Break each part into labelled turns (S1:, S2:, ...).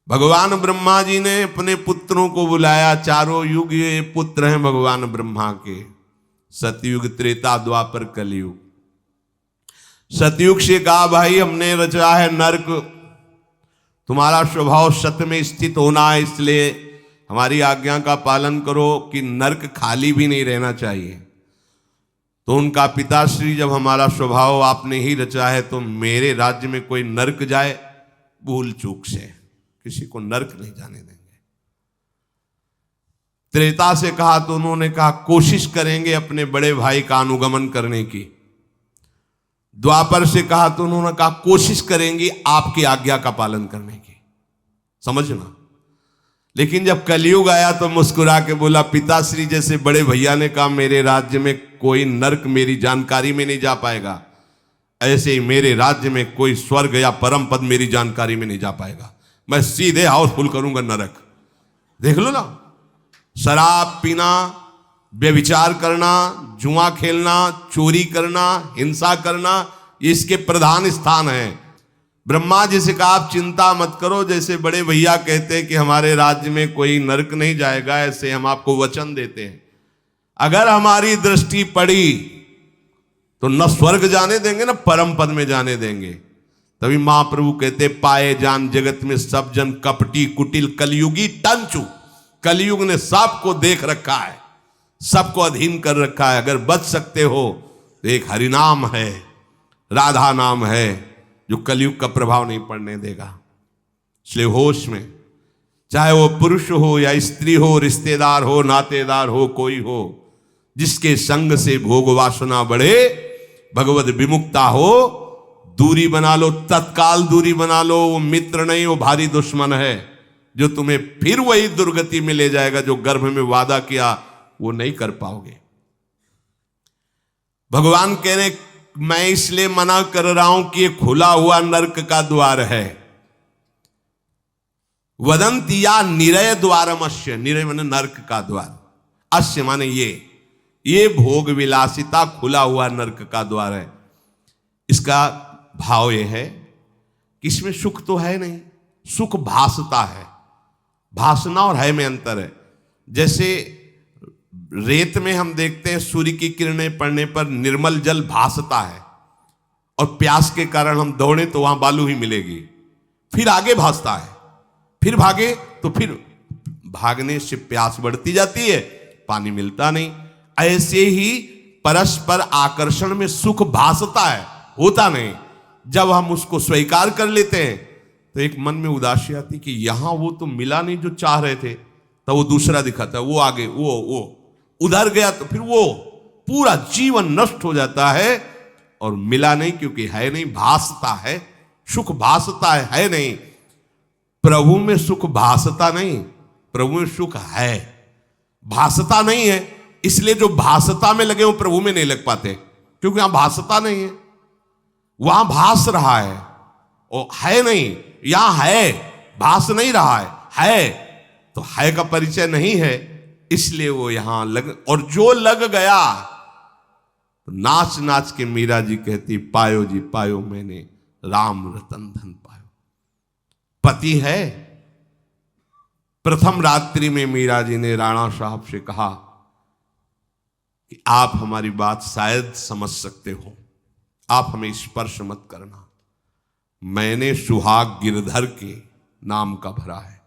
S1: भगवान ब्रह्मा जी ने अपने पुत्रों को बुलाया, चारों युग ये पुत्र हैं भगवान ब्रह्मा के, सतयुग, त्रेता, द्वापर, कलयुग। सतयुग से कहा भाई हमने रचा है नरक, तुम्हारा स्वभाव सत्य में स्थित होना है, इसलिए हमारी आज्ञा का पालन करो कि नरक खाली भी नहीं रहना चाहिए। तो उनका पिताश्री, जब हमारा स्वभाव आपने ही रचा है तो मेरे राज्य में कोई नरक जाए, भूल चूक से किसी को नरक नहीं जाने देंगे। त्रेता से कहा तो उन्होंने कहा कोशिश करेंगे अपने बड़े भाई का अनुगमन करने की। द्वापर से कहा तो उन्होंने कहा कोशिश करेंगे आपकी आज्ञा का पालन करने की, समझना। लेकिन जब कलयुग आया तो मुस्कुरा के बोला, पिताश्री जैसे बड़े भैया ने कहा मेरे राज्य में कोई नरक मेरी जानकारी में नहीं जा पाएगा, ऐसे ही मेरे राज्य में कोई स्वर्ग या परम पद मेरी जानकारी में नहीं जा पाएगा। मैं सीधे हाउसफुल करूंगा नरक। देख लो ना, शराब पीना, व्यभिचार करना, जुआ खेलना, चोरी करना, हिंसा करना, इसके प्रधान स्थान हैं। ब्रह्मा जी से कहा आप चिंता मत करो, जैसे बड़े भैया कहते हैं कि हमारे राज्य में कोई नरक नहीं जाएगा, ऐसे हम आपको वचन देते हैं। अगर हमारी दृष्टि पड़ी तो न स्वर्ग जाने देंगे न परम पद में जाने देंगे। तभी महाप्रभु कहते पाए जान जगत में सब जन कपटी कुटिल कलयुगी टंचू। कलयुग ने सबको देख रखा है, सबको अधीन कर रखा है। अगर बच सकते हो तो एक हरिनाम है, राधा नाम है, जो कलयुग का प्रभाव नहीं पड़ने देगा। इसलिए होश में, चाहे वो पुरुष हो या स्त्री हो, रिश्तेदार हो, नातेदार हो, कोई हो, जिसके संग से भोग वासना बढ़े, भगवत विमुक्ता हो, दूरी बना लो, तत्काल दूरी बना लो। वो मित्र नहीं, वो भारी दुश्मन है, जो तुम्हें फिर वही दुर्गति में ले जाएगा जो गर्भ में वादा किया वो नहीं कर पाओगे। भगवान कह रहे मैं इसलिए मना कर रहा हूं कि ये खुला हुआ नरक का द्वार है। वदंती या निरय द्वारमस्य, निरय माने नरक का द्वार, अस्य माने ये भोग विलासिता खुला हुआ नरक का द्वार है। इसका भाव ये है कि इसमें सुख तो है नहीं, सुख भासता है। भासना और है में अंतर है। जैसे रेत में हम देखते हैं सूर्य की किरणें पड़ने पर निर्मल जल भासता है, और प्यास के कारण हम दौड़े तो वहां बालू ही मिलेगी, फिर आगे भासता है, फिर भागे तो फिर भागने से प्यास बढ़ती जाती है, पानी मिलता नहीं। ऐसे ही परस्पर आकर्षण में सुख भासता है, होता नहीं। जब हम उसको स्वीकार कर लेते हैं तो एक मन में उदासी आती कि यहां वो तो मिला नहीं जो चाह रहे थे, तो वो दूसरा दिखाता है, वो आगे, वो उधर गया, तो फिर वो पूरा जीवन नष्ट हो जाता है। और मिला नहीं क्योंकि है नहीं, भासता है, सुख भासता है नहीं। प्रभु में सुख भासता नहीं, प्रभु में सुख है, भासता नहीं है। इसलिए जो भासता में लगे वो प्रभु में नहीं लग पाते, क्योंकि वहां भासता नहीं है, वहां भास रहा है, और है नहीं। यहां है, भास नहीं रहा है तो है का परिचय नहीं है, इसलिए वो यहां लग। और जो लग गया तो नाच नाच के मीरा जी कहती पायो जी पायो मैंने राम रतन धन पायो। पति है। प्रथम रात्रि में मीरा जी ने राणा साहब से कहा कि आप हमारी बात शायद समझ सकते हो, आप हमें स्पर्श मत करना। मैंने सुहाग गिरधर के नाम का भरा है,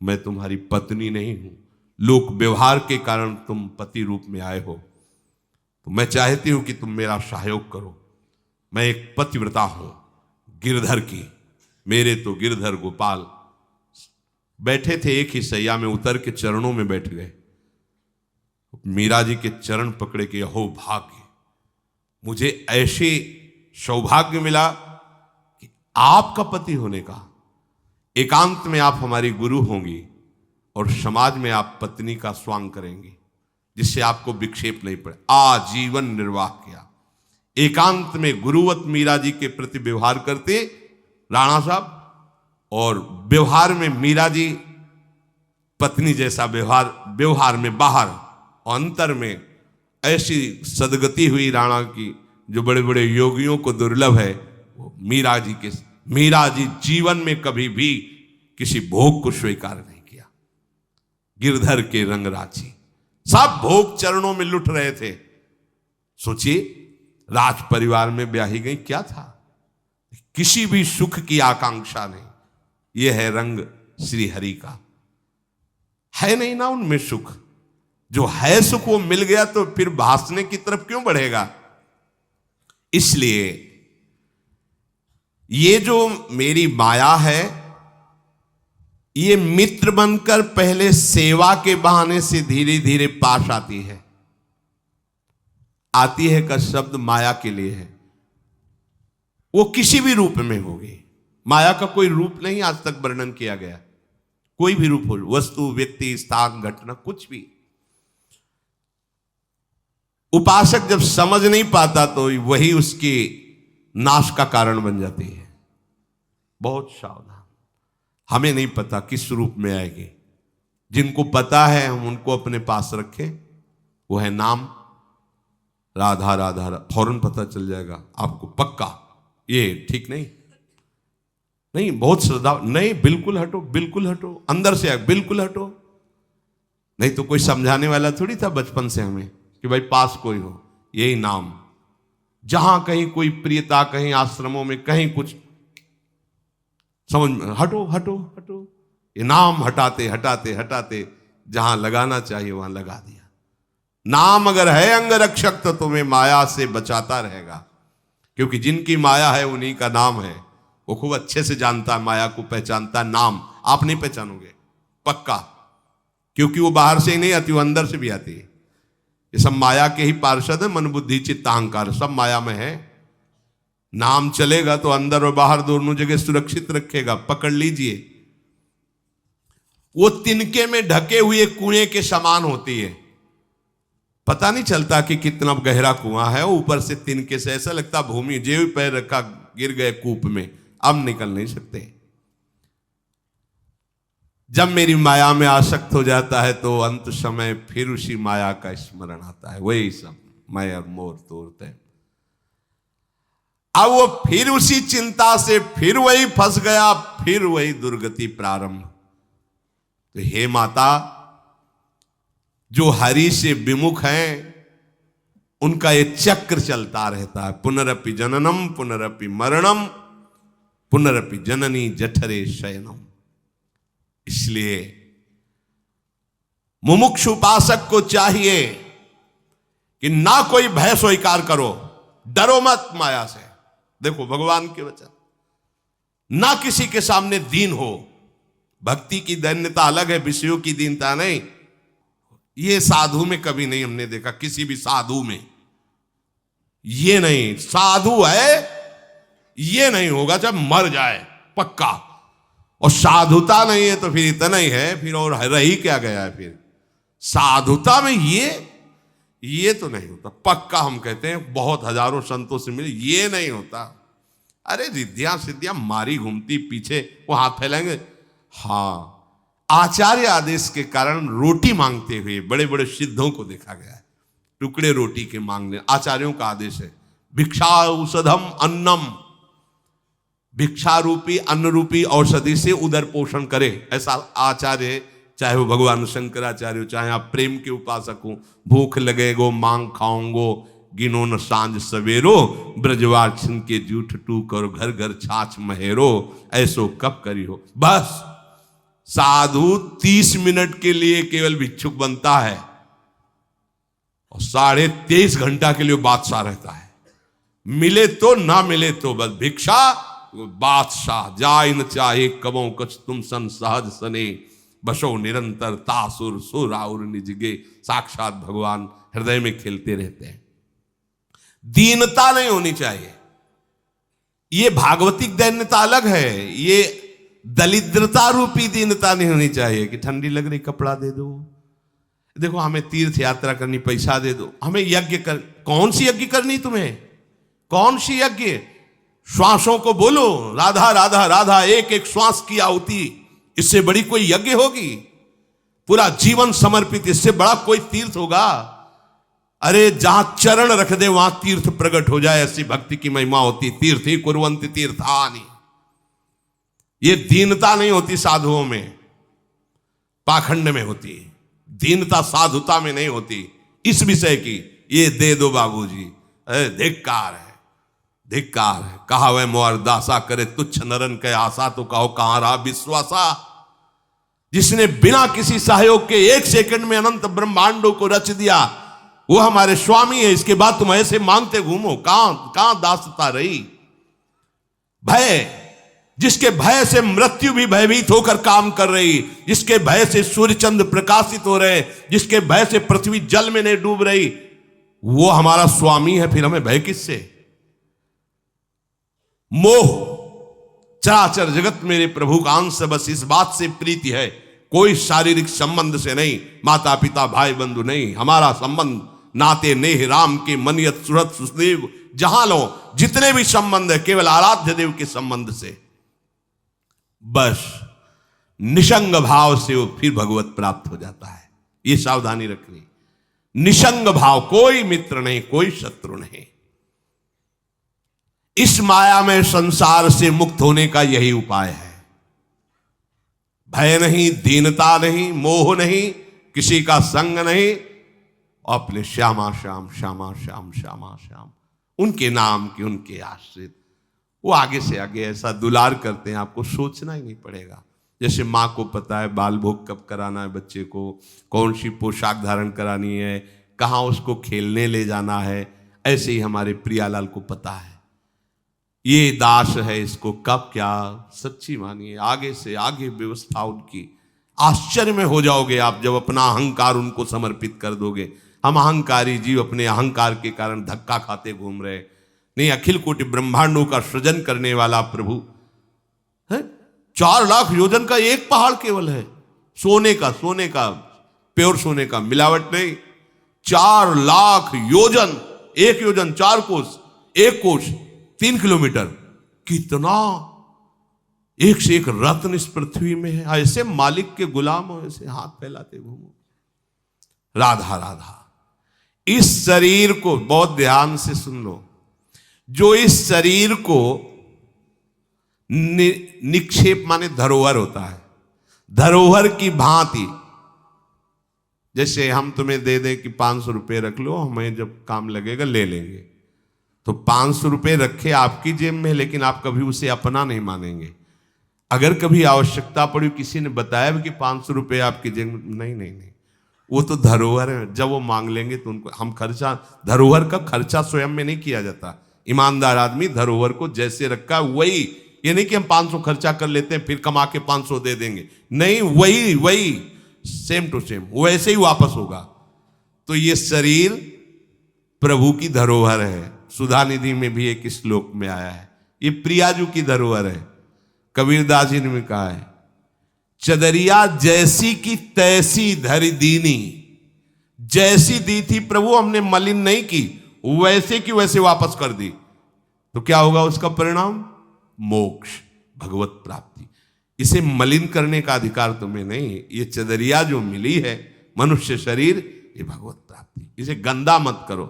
S1: मैं तुम्हारी पत्नी नहीं हूं। लोक व्यवहार के कारण तुम पति रूप में आए हो, तो मैं चाहती हूं कि तुम मेरा सहयोग करो। मैं एक पतिव्रता हूं गिरधर की। मेरे तो गिरधर गोपाल बैठे थे एक ही सैया में, उतर के चरणों में बैठ गए। मीरा जी के चरण पकड़े के अहो भाग्य, मुझे ऐसे सौभाग्य मिला कि आपका पति होने का। एकांत में आप हमारी गुरु होंगी और समाज में आप पत्नी का स्वांग करेंगी, जिससे आपको विक्षेप नहीं पड़े। आजीवन निर्वाह किया। एकांत में गुरुवत मीरा जी के प्रति व्यवहार करते राणा साहब, और व्यवहार में मीरा जी पत्नी जैसा व्यवहार में बाहर, अंतर में ऐसी सदगति हुई राणा की जो बड़े बड़े योगियों को दुर्लभ है। वो मीरा जी जीवन में कभी भी किसी भोग को स्वीकार नहीं किया। गिरधर के रंग राची, सब भोग चरणों में लुट रहे थे। सोचिए, राज परिवार में ब्याही गई, क्या था? किसी भी सुख की आकांक्षा नहीं। यह है रंग श्री हरि का। है नहीं ना उनमें सुख, जो है सुख वो मिल गया तो फिर भासने की तरफ क्यों बढ़ेगा? इसलिए ये जो मेरी माया है, ये मित्र बनकर पहले सेवा के बहाने से धीरे धीरे पास आती है। आती है का शब्द माया के लिए है। वो किसी भी रूप में होगी। माया का कोई रूप नहीं आज तक वर्णन किया गया। कोई भी रूप हो, वस्तु, व्यक्ति, स्थान, घटना, कुछ भी। उपासक जब समझ नहीं पाता तो वही उसके नाश का कारण बन जाती है। बहुत सावधान। हमें नहीं पता किस रूप में आएगी। जिनको पता है हम उनको अपने पास रखें। वो है नाम राधा राधा, फौरन पता चल जाएगा आपको पक्का। ये ठीक नहीं, नहीं बहुत श्रद्धा नहीं, बिल्कुल हटो, बिल्कुल हटो, अंदर से बिल्कुल हटो। नहीं तो कोई समझाने वाला थोड़ी था बचपन से हमें कि भाई पास कोई हो, यही नाम। जहां कहीं कोई प्रियता, कहीं आश्रमों में, कहीं कुछ समझ में, हटो हटो हटो। ये नाम हटाते हटाते हटाते जहां लगाना चाहिए वहां लगा दिया। नाम अगर है अंगरक्षक तो तुम्हें माया से बचाता रहेगा, क्योंकि जिनकी माया है उन्हीं का नाम है। वो खूब अच्छे से जानता है, माया को पहचानता है। नाम आप नहीं पहचानोगे पक्का, क्योंकि वो बाहर से ही नहीं आती, वो अंदर से भी आती है। ये सब माया के ही पार्षद है। मन बुद्धि चित्त अहंकार सब माया में है। नाम चलेगा तो अंदर और बाहर दोनों जगह सुरक्षित रखेगा। पकड़ लीजिए। वो तिनके में ढके हुए कुएं के समान होती है। पता नहीं चलता कि कितना गहरा कुआं है। ऊपर से तिनके से ऐसा लगता भूमि, जेब पैर रखा गिर गए कूप में, अब निकल नहीं सकते। जब मेरी माया में आसक्त हो जाता है तो अंत समय फिर उसी माया का स्मरण आता है। वही सब मैं और मोर तोड़ते। अब वो फिर उसी चिंता से फिर वही फंस गया, फिर वही दुर्गति प्रारंभ। तो हे माता, जो हरि से विमुख हैं उनका ये चक्र चलता रहता है। पुनरपि जननम पुनरपि मरणम पुनरपि जननी जठरे शयनम। इसलिए मुमुक्षु उपासक को चाहिए कि ना कोई भय स्वीकार करो, डरो मत माया से। देखो भगवान के वचन, ना किसी के सामने दीन हो। भक्ति की दैन्यता अलग है, विषयों की दीनता नहीं। ये साधु में कभी नहीं हमने देखा, किसी भी साधु में ये नहीं। साधु है ये नहीं होगा जब मर जाए पक्का। और साधुता नहीं है तो फिर इतना ही है, फिर और रही क्या गया है। फिर साधुता में ये तो नहीं होता पक्का। हम कहते हैं बहुत हजारों संतों से मिले, ये नहीं होता। अरे रिद्धियां सिद्धियां मारी घूमती पीछे, वो हाथ फैलाएंगे। हाँ, आचार्य आदेश के कारण रोटी मांगते हुए बड़े बड़े सिद्धों को देखा गया है। टुकड़े रोटी के मांगने, आचार्यों का आदेश है। भिक्षा औषधम अन्नम, भिक्षा रूपी अन्न रूपी औषधि से उदर पोषण करे, ऐसा आचार्य। चाहे वो भगवान शंकराचार्य हो, चाहे आप प्रेम के उपासक हो। भूख लगेगो मांग खाऊंगो, गिनो न सांझ सवेरो, ब्रजवार छिन के जूठ टू करो, घर घर छाछ महेरो, ऐसो कब करी हो। बस साधु 30 मिनट के लिए केवल भिक्षुक बनता है और 23.5 घंटा के लिए बादशाह रहता है। मिले तो ना मिले तो बस भिक्षा बादशाह। जाय न चाहे कबों कछ तुम सन सहज सने, बसो निरंतर तासुर सुर और निजगे। साक्षात भगवान हृदय में खेलते रहते हैं। दीनता नहीं होनी चाहिए। ये भागवतिक दैन्यता अलग है, ये दलिद्रता रूपी दीनता नहीं होनी चाहिए कि ठंडी लग रही कपड़ा दे दो। देखो हमें तीर्थ यात्रा करनी, पैसा दे दो। हमें यज्ञ कर, कौन सी यज्ञ करनी तुम्हें? कौन सी यज्ञ? श्वासों को बोलो राधा राधा राधा, एक एक श्वास की आहुति, इससे बड़ी कोई यज्ञ होगी? पूरा जीवन समर्पित, इससे बड़ा कोई तीर्थ होगा? अरे जहां चरण रख दे वहां तीर्थ प्रकट हो जाए, ऐसी भक्ति की महिमा होती। तीर्थ ही कुर्वन्ति तीर्थानि। ये दीनता नहीं होती साधुओं में, पाखंड में होती है। दीनता साधुता में नहीं होती। इस विषय की ये दे दो बाबूजी, धिक्कार है, धिक्कार है। कहा वह मोर दासा करे तुच्छ नरन के आशा, तो कहो कहां रहा विश्वासा। जिसने बिना किसी सहयोग के 1 सेकंड में अनंत ब्रह्मांडों को रच दिया, वो हमारे स्वामी है। इसके बाद तुम ऐसे मांगते घूमो, कहां दासता रही। भय, जिसके भय से मृत्यु भी भयभीत होकर काम कर रही, जिसके भय से सूर्य चंद्र प्रकाशित हो रहे, जिसके भय से पृथ्वी जल में नहीं डूब रही, वो हमारा स्वामी है। फिर हमें भय किससे? मोह, चराचर जगत मेरे प्रभु का अंश, बस इस बात से प्रीति है। कोई शारीरिक संबंध से नहीं, माता पिता भाई बंधु नहीं। हमारा संबंध नाते नेह राम के मनियत सुरत सुदेव। जहां लो जितने भी संबंध है, केवल आराध्य देव के संबंध से। बस निसंग भाव से वो फिर भगवत प्राप्त हो जाता है। ये सावधानी रखनी। निसंग भाव, कोई मित्र नहीं, कोई शत्रु नहीं। इस माया में संसार से मुक्त होने का यही उपाय है। भय नहीं, दीनता नहीं, मोह नहीं, किसी का संग नहीं, और अपने श्यामा श्याम श्यामा श्याम श्यामा श्याम, उनके नाम के, उनके आश्रित। वो आगे से आगे ऐसा दुलार करते हैं, आपको सोचना ही नहीं पड़ेगा। जैसे माँ को पता है बाल भोग कब कराना है बच्चे को, कौन सी पोशाक धारण करानी है, कहाँ उसको खेलने ले जाना है, ऐसे ही हमारे प्रियालाल को पता है ये दास है, इसको कब क्या। सच्ची मानिए, आगे से आगे व्यवस्था उनकी। आश्चर्य में हो जाओगे आप जब अपना अहंकार उनको समर्पित कर दोगे। हम अहंकारी जीव अपने अहंकार के कारण धक्का खाते घूम रहे। नहीं, अखिल कोटि ब्रह्मांडों का सृजन करने वाला प्रभु है। 4 लाख योजन का एक पहाड़ केवल है, सोने का प्योर सोने का, मिलावट नहीं। 4 लाख योजन, 1 योजन 4 कोस, 1 कोस 3 किलोमीटर। कितना एक से एक रत्न इस पृथ्वी में है। ऐसे मालिक के गुलाम हो, ऐसे हाथ फैलाते घूमो। राधा राधा। इस शरीर को बहुत ध्यान से सुन लो। जो इस शरीर को निक्षेप माने धरोहर होता है, धरोहर की भांति। जैसे हम तुम्हें दे दें कि 500 रुपये रख लो, हमें जब काम लगेगा ले लेंगे, तो 500 रुपये रखे आपकी जेब में, लेकिन आप कभी उसे अपना नहीं मानेंगे। अगर कभी आवश्यकता पड़ी, किसी ने बताया भी कि 500 रुपये आपकी जेब में, नहीं, वो तो धरोहर है। जब वो मांग लेंगे तो उनको हम खर्चा, धरोहर का खर्चा स्वयं में नहीं किया जाता। ईमानदार आदमी धरोहर को जैसे रखा वही, ये नहीं कि हम 500 खर्चा कर लेते हैं फिर कमा के 500 दे देंगे, नहीं, वही सेम टू सेम वैसे ही वापस होगा। तो ये शरीर प्रभु की धरोहर है। सुधा निधि में भी एक श्लोक में आया है, ये प्रियाजू की धरोहर है। कबीरदास जी ने कहा है, चदरिया जैसी की तैसी धरि दीनी। जैसी दी थी प्रभु, हमने मलिन नहीं की, वैसे की वैसे वापस कर दी। तो क्या होगा उसका परिणाम? मोक्ष, भगवत प्राप्ति। इसे मलिन करने का अधिकार तुम्हें नहीं। ये चदरिया जो मिली है, मनुष्य शरीर, ये भगवत प्राप्ति। इसे गंदा मत करो।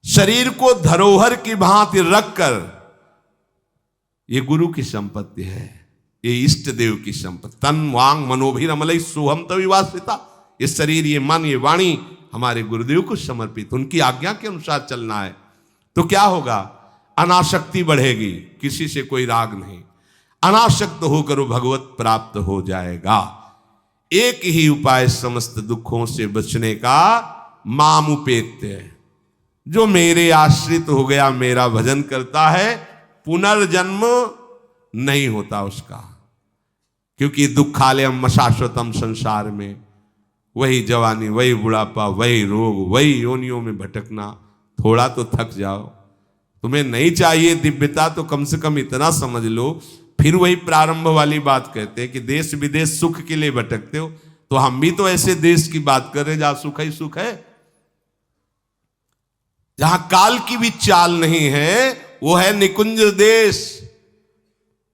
S1: शरीर को धरोहर की भांति रखकर, ये गुरु की संपत्ति है, ये इष्ट देव की संपत्ति। तन वांग मनोभिरमलई सोहम तविवासिता। ये शरीर, ये मन, ये वाणी हमारे गुरुदेव को समर्पित, उनकी आज्ञा के अनुसार चलना है। तो क्या होगा? अनासक्ति बढ़ेगी, किसी से कोई राग नहीं। अनासक्त होकर वो भगवत प्राप्त हो जाएगा। एक ही उपाय समस्त दुखों से बचने का, मामुपेत्य। जो मेरे आश्रित हो गया, मेरा भजन करता है, पुनर्जन्म नहीं होता उसका। क्योंकि दुखालयम शाश्वतम, संसार में वही जवानी, वही बुढ़ापा, वही रोग, वही योनियों में भटकना। थोड़ा तो थक जाओ। तुम्हें नहीं चाहिए दिव्यता, तो कम से कम इतना समझ लो। फिर वही प्रारंभ वाली बात कहते हैं कि देश विदेश सुख के लिए भटकते हो, तो हम भी तो ऐसे देश की बात कर रहे हैं जहां सुख ही सुख है, जहां काल की भी चाल नहीं है। वो है निकुंज देश।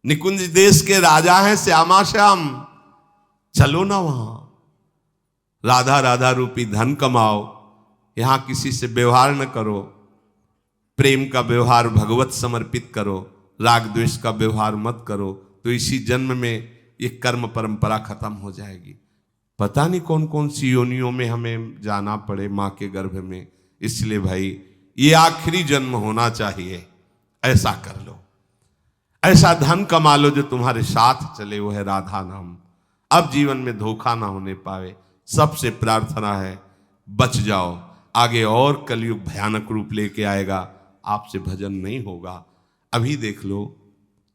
S1: निकुंज देश के राजा हैं श्यामा श्याम। चलो ना वहां, राधा राधा रूपी धन कमाओ। यहां किसी से व्यवहार न करो, प्रेम का व्यवहार भगवत समर्पित करो, राग द्वेष का व्यवहार मत करो। तो इसी जन्म में ये कर्म परंपरा खत्म हो जाएगी। पता नहीं कौन कौन सी योनियों में हमें जाना पड़े माँ के गर्भ में। इसलिए भाई ये आखिरी जन्म होना चाहिए, ऐसा कर लो, ऐसा धन कमा लो जो तुम्हारे साथ चले, वो है राधा नाम। अब जीवन में धोखा ना होने पावे। सबसे प्रार्थना है बच जाओ, आगे और कलयुग भयानक रूप लेके आएगा, आपसे भजन नहीं होगा। अभी देख लो,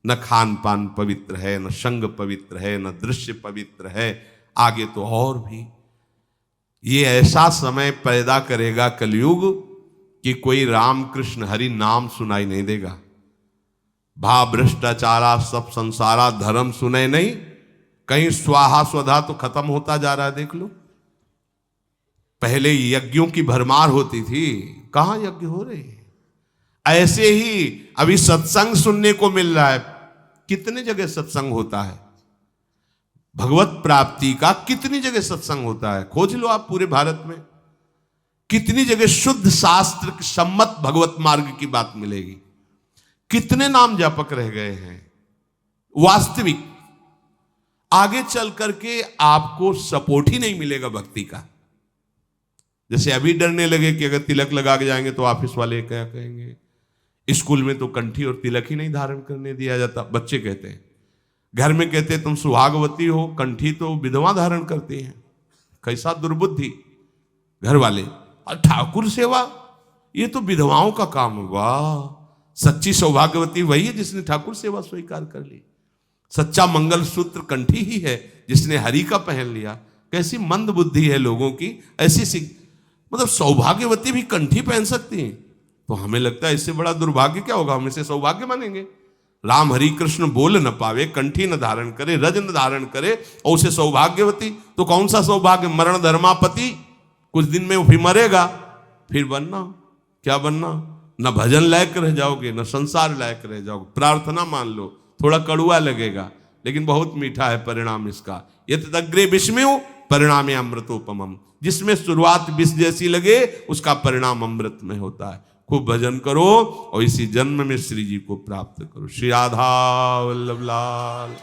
S1: न खान पान पवित्र है, न संग पवित्र है, न दृश्य पवित्र है, आगे तो और भी। ये ऐसा समय पैदा करेगा कलयुग कि कोई राम कृष्ण हरि नाम सुनाई नहीं देगा। भा भ्रष्टाचारा सब संसारा धर्म सुने नहीं, कहीं स्वाहा स्वधा तो खत्म होता जा रहा है। देख लो, पहले यज्ञों की भरमार होती थी, कहां यज्ञ हो रहे हैं। ऐसे ही अभी सत्संग सुनने को मिल रहा है। कितने जगह सत्संग होता है, भगवत प्राप्ति का कितनी जगह सत्संग होता है, खोज लो आप पूरे भारत में। कितनी जगह शुद्ध शास्त्र सम्मत भगवत मार्ग की बात मिलेगी। कितने नाम जापक रह गए हैं। वास्तविक आगे चल करके आपको सपोर्ट ही नहीं मिलेगा भक्ति का। जैसे अभी डरने लगे कि अगर तिलक लगा के जाएंगे तो ऑफिस वाले क्या कहेंगे। स्कूल में तो कंठी और तिलक ही नहीं धारण करने दिया जाता। बच्चे कहते हैं, घर में कहते हैं तुम सुहागवती हो, कंठी तो विधवा धारण करती हैं। कैसा दुर्बुद्धि घर वाले। और ठाकुर सेवा ये तो विधवाओं का काम होगा। सच्ची सौभाग्यवती वही है जिसने ठाकुर सेवा स्वीकार कर ली। सच्चा मंगल सूत्र कंठी ही है जिसने हरि का पहन लिया। कैसी मंद बुद्धि है लोगों की। ऐसी मतलब सौभाग्यवती भी कंठी पहन सकती हैं, तो हमें लगता है इससे बड़ा दुर्भाग्य क्या होगा। हम इसे सौभाग्य मानेंगे। राम हरि कृष्ण बोल न पावे, कंठी न धारण करे, रज न धारण करे और उसे सौभाग्यवती। तो कौन सा सौभाग्य। मरण धर्मापति, कुछ दिन में वो भी मरेगा, फिर बनना क्या बनना। न भजन लायक रह जाओगे, न संसार लायक रह जाओगे। प्रार्थना मान लो, थोड़ा कड़ुआ लगेगा लेकिन बहुत मीठा है परिणाम इसका। यत् अग्रे विस्मयो परिणामे अमृतोपमम। जिसमें शुरुआत विष जैसी लगे उसका परिणाम अमृत में होता है। खूब भजन करो और इसी जन्म में श्री जी को प्राप्त करो। श्री राधा वल्लभ लाल।